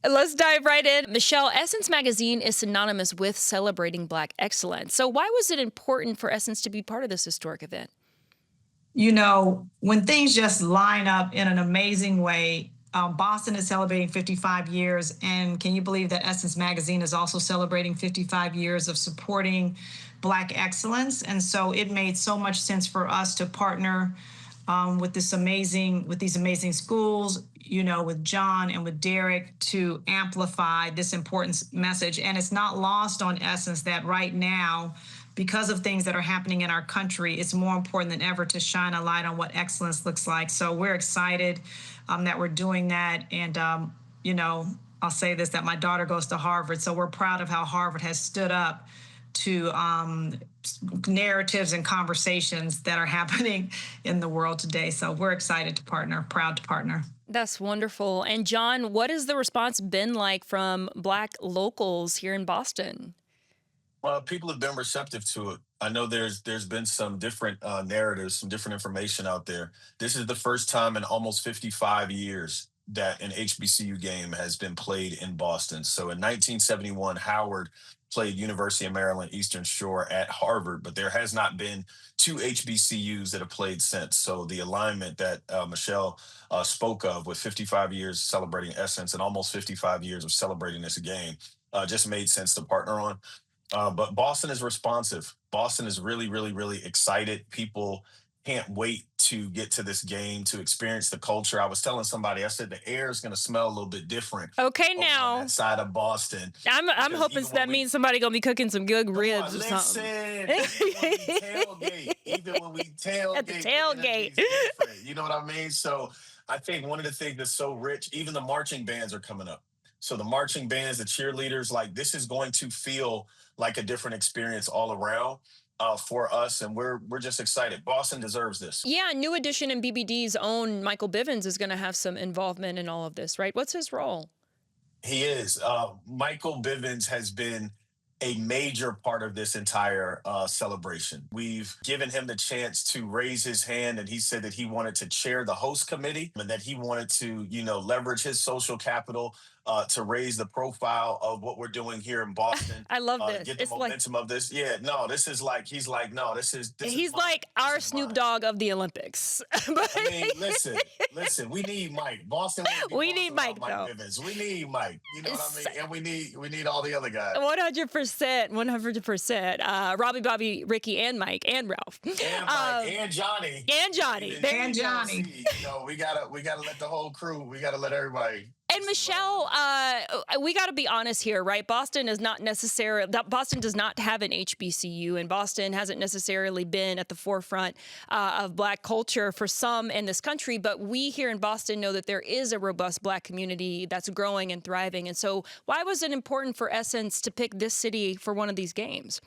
Let's dive right in. Michelle, Essence Magazine is synonymous with celebrating Black excellence. So, why was it important for Essence to be part of this historic event? When things just line up in an amazing way, Boston is celebrating 55 years. And can you believe that Essence Magazine is also celebrating 55 years of supporting Black excellence? And so it made so much sense for us to partner with these amazing schools, with John and with Derek to amplify this important message. And it's not lost on Essence that right now, because of things that are happening in our country, it's more important than ever to shine a light on what excellence looks like. So we're excited that we're doing that. And, I'll say this, that my daughter goes to Harvard. So we're proud of how Harvard has stood up to narratives and conversations that are happening in the world today. So we're excited to partner, proud to partner. That's wonderful. And, John, what has the response been like from Black locals here in Boston? Well, people have been receptive to it. I know there's been some different narratives, some different information out there. This is the first time in almost 55 years that an HBCU game has been played in Boston. So in 1971, Howard played University of Maryland Eastern Shore at Harvard, but there has not been two HBCUs that have played since. So the alignment that Michelle spoke of, with 55 years celebrating Essence and almost 55 years of celebrating this game, just made sense to partner on. But Boston is responsive. Boston is really, really, really excited. People can't wait to get to this game, to experience the culture. I was telling somebody, I said the air is going to smell a little bit different Okay, over on that now. side of Boston, I'm because hoping even when that we means somebody gonna be cooking some good come ribs on, or something. listen, even when we At the tailgate, the energy tailgate. is different. You know what I mean? So I think one of the things that's so rich, even the marching bands are coming up. So the marching bands, the cheerleaders, like this is going to feel like a different experience all around for us, and we're just excited. Boston deserves this. Yeah, New Edition and BBD's own Michael Bivins is going to have some involvement in all of this, right? What's his role? He is. Michael Bivins has been a major part of this entire celebration. We've given him the chance to raise his hand, and he said that he wanted to chair the host committee and that he wanted to, leverage his social capital to raise the profile of what we're doing here in Boston, I love this. get the It's like momentum of this. Yeah, no, this is like he's like, no, this is he's mine. like This our is Snoop mine. Dogg of the Olympics. But I mean, listen. We need Mike. Boston won't be we need Boston without Mike Mike though. Bivens. We need Mike. You know what I It's mean? And we need all the other guys. 100%, 100%. Robbie, Bobby, Ricky, and Mike, and Ralph, And Mike and Johnny. and I Johnny. mean, There And you go. Johnny. TLC. We gotta let the whole crew. We gotta let everybody And get some love in Michelle, this. we got to be honest here, right? Boston does not have an HBCU, and Boston hasn't necessarily been at the forefront of Black culture for some in this country. But we here in Boston know that there is a robust Black community that's growing and thriving. And so, why was it important for Essence to pick this city for one of these games?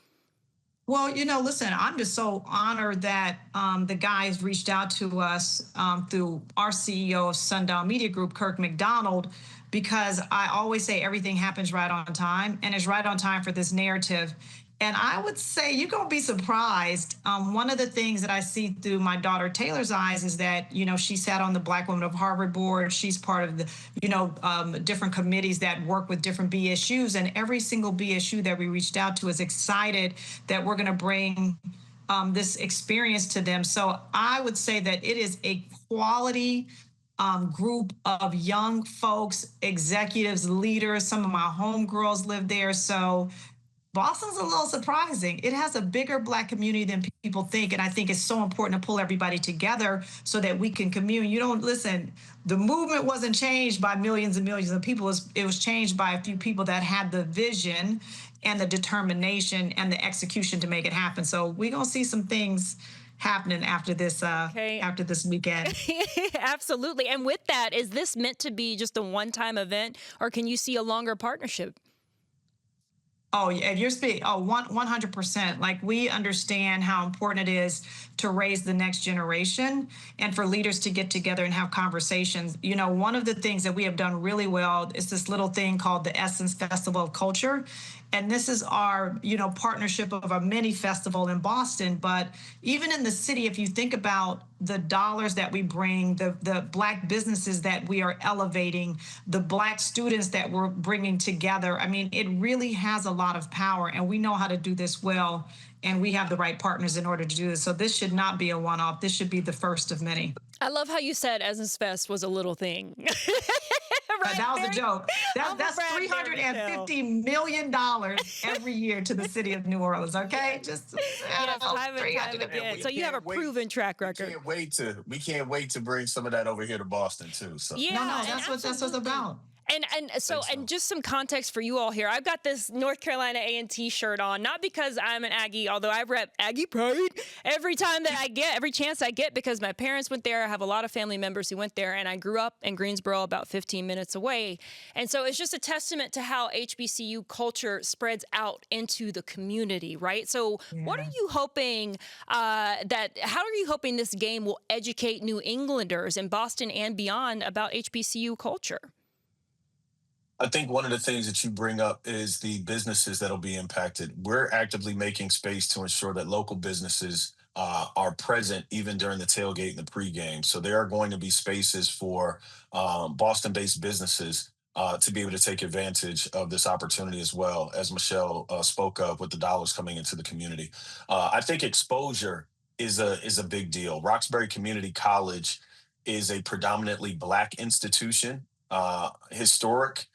Well, listen, I'm just so honored that the guys reached out to us through our CEO of Sundown Media Group, Kirk McDonald, because I always say everything happens right on time, and it's right on time for this narrative. And I would say you're going to be surprised. One of the things that I see through my daughter Taylor's eyes is that, she sat on the Black Women of Harvard board. She's part of the, different committees that work with different BSUs. And every single BSU that we reached out to is excited that we're going to bring this experience to them. So I would say that it is a quality group of young folks, executives, leaders. Some of my homegirls live there. So Boston's a little surprising. It has a bigger Black community than people think. And I think it's so important to pull everybody together so that we can commune. You don't listen, the movement wasn't changed by millions and millions of people. It was changed by a few people that had the vision and the determination and the execution to make it happen. So we're going to see some things happening Okay. after this weekend. Absolutely. And with that, is this meant to be just a one-time event, or can you see a longer partnership? Oh, yeah, you're speaking. Oh, 100%. Like we understand how important it is to raise the next generation and for leaders to get together and have conversations. One of the things that we have done really well is this little thing called the Essence Festival of Culture. And this is our, partnership of a mini festival in Boston. But even in the city, if you think about the dollars that we bring, the Black businesses that we are elevating, the Black students that we're bringing together. I mean, it really has a lot of power, and we know how to do this well, and we have the right partners in order to do this. So this should not be a one-off. This should be the first of many. I love how you said Essence Fest was a little thing. Right, that was a joke. That's $350 million every year to the city of New Orleans. Okay, just yes, time and time again. So you have a proven track record. We can't wait to bring some of that over here to Boston too. So yeah, no, that's what it's about. And just some context for you all here. I've got this North Carolina A&T shirt on, not because I'm an Aggie, although I rep Aggie pride every chance I get, because my parents went there. I have a lot of family members who went there, and I grew up in Greensboro, about 15 minutes away. And so it's just a testament to how HBCU culture spreads out into the community, right? So what are you hoping how are you hoping this game will educate New Englanders in Boston and beyond about HBCU culture? I think one of the things that you bring up is the businesses that'll be impacted. We're actively making space to ensure that local businesses are present even during the tailgate and the pregame. So there are going to be spaces for Boston-based businesses to be able to take advantage of this opportunity, as well as Michelle spoke of, with the dollars coming into the community. I think exposure is a big deal. Roxbury Community College is a predominantly Black institution, historic,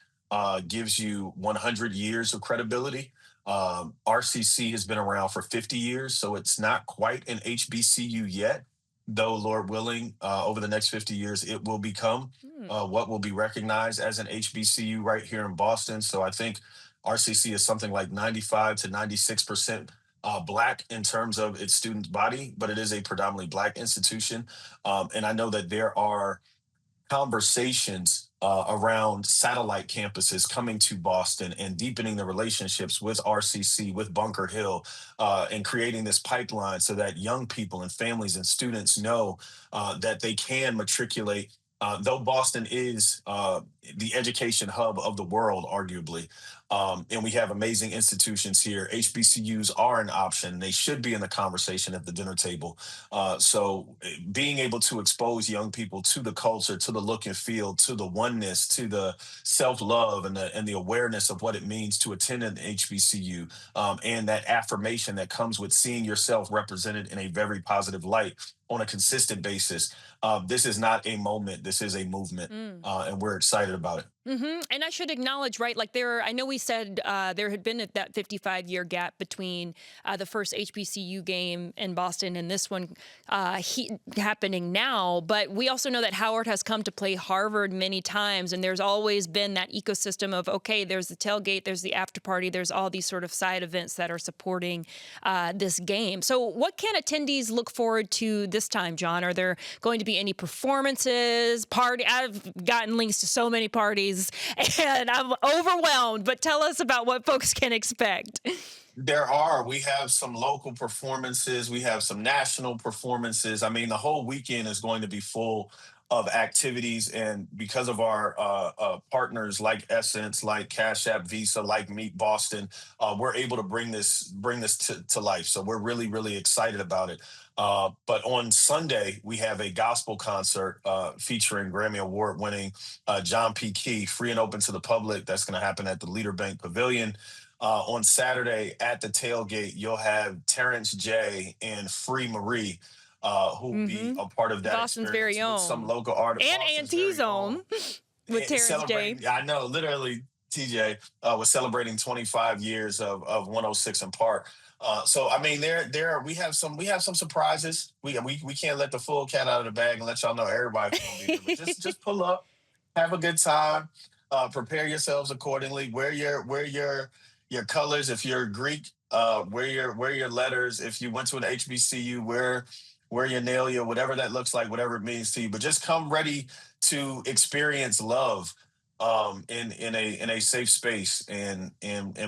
gives you 100 years of credibility. RCC has been around for 50 years, so it's not quite an HBCU yet, though, Lord willing, over the next 50 years, it will become what will be recognized as an HBCU right here in Boston. So I think RCC is something like 95 to 96% Black in terms of its student body, but it is a predominantly Black institution. And I know that there are conversations around satellite campuses coming to Boston and deepening the relationships with RCC, with Bunker Hill, and creating this pipeline so that young people and families and students know that they can matriculate. Though Boston is the education hub of the world, arguably, and we have amazing institutions here, HBCUs are an option. They should be in the conversation at the dinner table. So being able to expose young people to the culture, to the look and feel, to the oneness, to the self-love and the awareness of what it means to attend an HBCU, and that affirmation that comes with seeing yourself represented in a very positive light on a consistent basis. This is not a moment. This is a movement, and we're excited about it. And I should acknowledge, right, like I know we said there had been that 55-year gap between the first HBCU game in Boston and this one happening now, but we also know that Howard has come to play Harvard many times, and there's always been that ecosystem of, okay, there's the tailgate, there's the after party, there's all these sort of side events that are supporting this game. So what can attendees look forward to this time, John? Are there going to be any performances, I've gotten links to so many parties, and I'm overwhelmed, but tell us about what folks can expect. We have some local performances. We have some national performances. I mean, the whole weekend is going to be full of activities. And because of our partners like Essence, like Cash App, Visa, like Meet Boston, we're able to bring this to life. So we're really, really excited about it. But on Sunday, we have a gospel concert featuring Grammy Award winning John P. Key, free and open to the public. That's going to happen at the Leader Bank Pavilion. On Saturday at the tailgate, you'll have Terrence J. and Free Marie, who will be a part of that Boston's experience very own. with some local artists. And A&T's own with Terrence J. I know, literally, TJ was celebrating 25 years of 106 in Park. So I mean, we have some surprises. We can't let the full cat out of the bag and let y'all know everybody's gonna be here. But just pull up, have a good time, prepare yourselves accordingly. Wear your colors if you're Greek. Wear your letters. If you went to an HBCU, wear your nail, whatever that looks like, whatever it means to you. But just come ready to experience love in a safe space and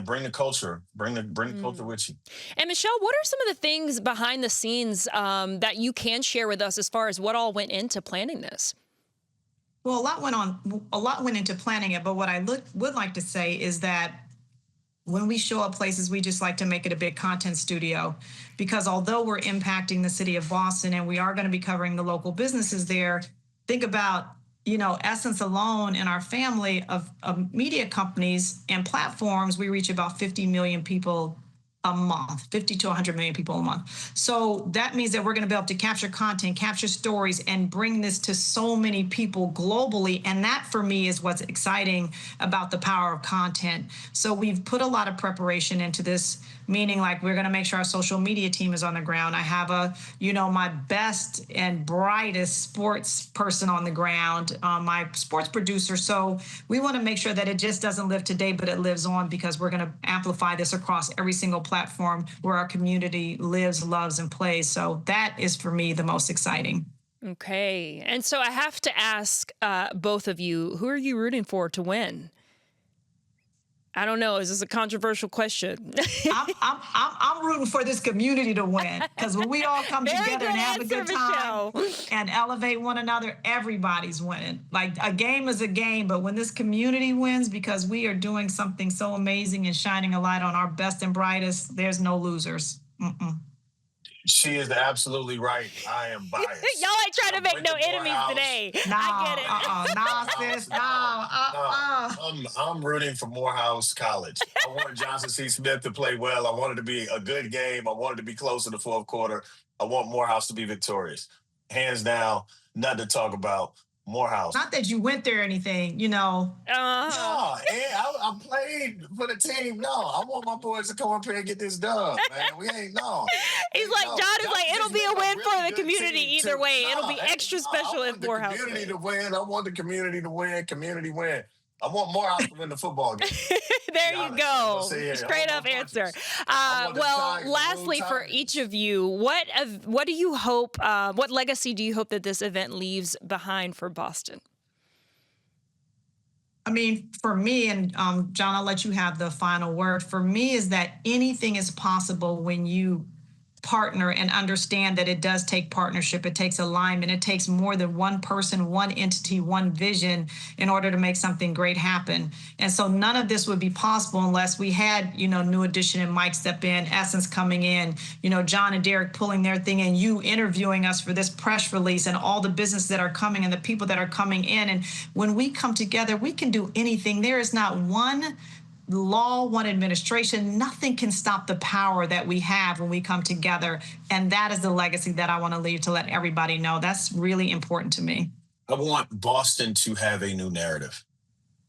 bring the culture, bring the culture with you. And Michelle, what are some of the things behind the scenes that you can share with us as far as what all went into planning this? Well, a lot went into planning it, but what I would like to say is that when we show up places, we just like to make it a big content studio, because although we're impacting the city of Boston and we are going to be covering the local businesses there, think about, Essence alone in our family of media companies and platforms, we reach about 50 million people a month, 50 to 100 million people a month. So that means that we're going to be able to capture content, capture stories, and bring this to so many people globally. And that, for me, is what's exciting about the power of content. So we've put a lot of preparation into this, meaning like we're going to make sure our social media team is on the ground. I have my best and brightest sports person on the ground, my sports producer. So we want to make sure that it just doesn't live today, but it lives on, because we're going to amplify this across every single platform where our community lives, loves, and plays. So that is, for me, the most exciting. Okay. And so I have to ask both of you, who are you rooting for to win? I don't know. Is this a controversial question? I'm rooting for this community to win, because when we all come together and have a good time and elevate one another, everybody's winning. Like, a game is a game, but when this community wins, because we are doing something so amazing and shining a light on our best and brightest, there's no losers. She is absolutely right. I am biased. Y'all ain't trying to make no enemies today. I get it. I'm rooting for Morehouse College. I want Johnson C. Smith to play well. I want it to be a good game. I want it to be close in the fourth quarter. I want Morehouse to be victorious. Hands down, nothing to talk about. Morehouse. Not that you went there or anything, No, I played for the team. No, I want my boys to come up here and get this done, man. We ain't, no. He's like, John is like, it'll be a win for the community either way. It'll be extra special if Morehouse wins. I want the community to win. I want the community to win. Community win. I want Morehouse to win the football game. There you go. Straight up answer. Well, lastly, for each of you, what do you hope, what legacy do you hope that this event leaves behind for Boston? I mean, for me, and John, I'll let you have the final word. For me, is that anything is possible when you partner and understand that it does take partnership. It takes alignment. It takes more than one person, one entity, one vision in order to make something great happen. And so none of this would be possible unless we had, New Edition and Mike step in, Essence coming in, John and Derek pulling their thing, and you interviewing us for this press release, and all the business that are coming and the people that are coming in. And when we come together, we can do anything. There is not one law, one administration, nothing can stop the power that we have when we come together. And that is the legacy that I want to leave, to let everybody know. That's really important to me. I want Boston to have a new narrative.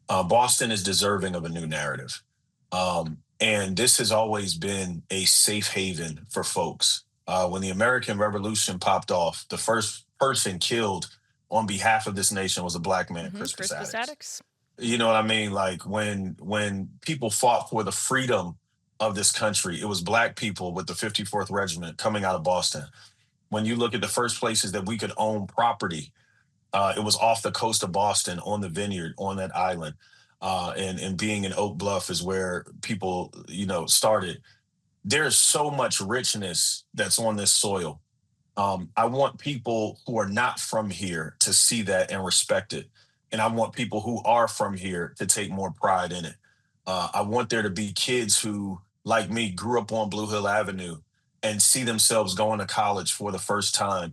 Boston is deserving of a new narrative. And this has always been a safe haven for folks. When the American Revolution popped off, the first person killed on behalf of this nation was a Black man, Crispus Attucks. You know what I mean? Like, when people fought for the freedom of this country, it was Black people with the 54th Regiment coming out of Boston. When you look at the first places that we could own property, it was off the coast of Boston, on the Vineyard, on that island. And being in Oak Bluff is where people, started. There's so much richness that's on this soil. I want people who are not from here to see that and respect it. And I want people who are from here to take more pride in it. I want there to be kids who, like me, grew up on Blue Hill Avenue and see themselves going to college for the first time,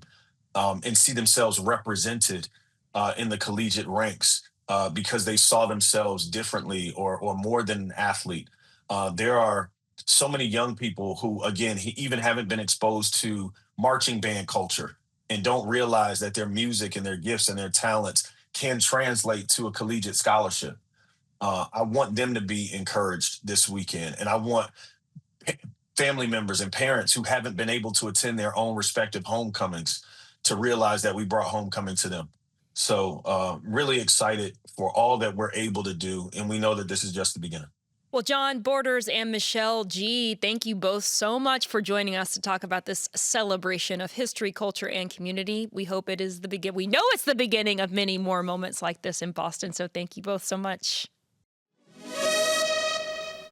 and see themselves represented in the collegiate ranks because they saw themselves differently or more than an athlete. There are so many young people who, again, even haven't been exposed to marching band culture and don't realize that their music and their gifts and their talents can translate to a collegiate scholarship. I want them to be encouraged this weekend. And I want family members and parents who haven't been able to attend their own respective homecomings to realize that we brought homecoming to them. So really excited for all that we're able to do. And we know that this is just the beginning. Well, John Borders and Michele Ghee, thank you both so much for joining us to talk about this celebration of history, culture, and community. We hope it is the beginning. We know it's the beginning of many more moments like this in Boston. So thank you both so much.